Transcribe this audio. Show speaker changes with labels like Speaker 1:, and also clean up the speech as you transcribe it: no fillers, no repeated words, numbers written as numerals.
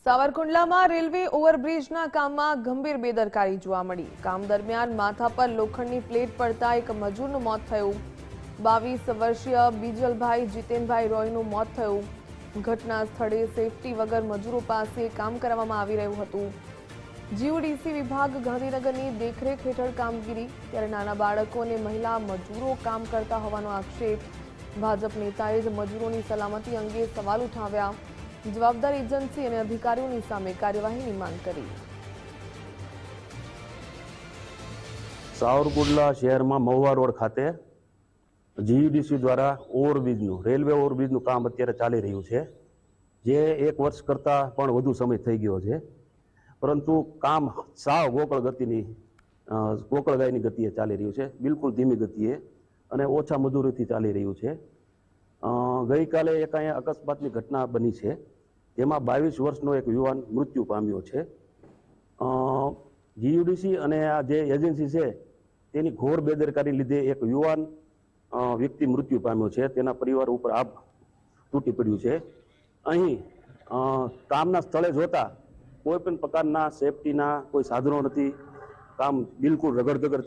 Speaker 1: સાવરકુંડલામાં railway ઓવરબ્રિજના કામમાં ગંભીર બેદરકારી જોવા મળી। કામ દરમિયાન માથા પર લોખંડની પ્લેટ પડતા એક મજૂરનું મોત થયું। 22 વર્ષીય બીજલભાઈ જીતેનભાઈ રોયનું મોત થયું। ઘટના સ્થળે સેફટી વગર મજૂરો પાસે કામ કરવામાં આવી રહ્યું હતું। જીયુડીસી વિભાગ ગાંધીનગરની દેખરેખ હેઠળ કામગીરી, ત્યારે નાના બાળકો અને મહિલા મજૂરો કામ કરતા હોવાનો આક્ષેપ। ભાજપ નેતાએ જ મજૂરોની સલામતી અંગે સવાલ ઉઠાવ્યા। જવાબદાર એજન્સી અને અધિકારીઓની સામે કાર્યવાહીની માંગ કરી।
Speaker 2: સાવરકુંડલા શહેરમાં મહુવા રોડ ખાતે જીયુડીસી દ્વારા ઓવરબ્રિજનું રેલવે ઓવરબ્રિજનું કામ અત્યારે ચાલી રહ્યું છે, જે 1 વર્ષ કરતાં પણ વધુ સમય થઈ ગયો છે, પરંતુ કામ સાવ ગોકળગાયની ગતિએ ચાલી રહ્યું છે, બિલકુલ ધીમી ગતિએ અને ઓછા મજૂરોથી ચાલી રહ્યું છે। ગઈકાલે એક અહીંયા અકસ્માતની ઘટના બની છે, જેમાં 22 વર્ષનો એક યુવાન મૃત્યુ પામ્યો છે। જીયુડીસી અને આ જે એજન્સી છે તેની ઘોર બેદરકારી લીધે એક યુવાન વ્યક્તિ મૃત્યુ પામ્યો છે, તેના પરિવાર ઉપર આભ તૂટી પડ્યું છે। અહીં કામના સ્થળે જોતા કોઈ પણ પ્રકારના સેફટીના કોઈ સાધનો નથી, કામ બિલકુલ રગડધગડ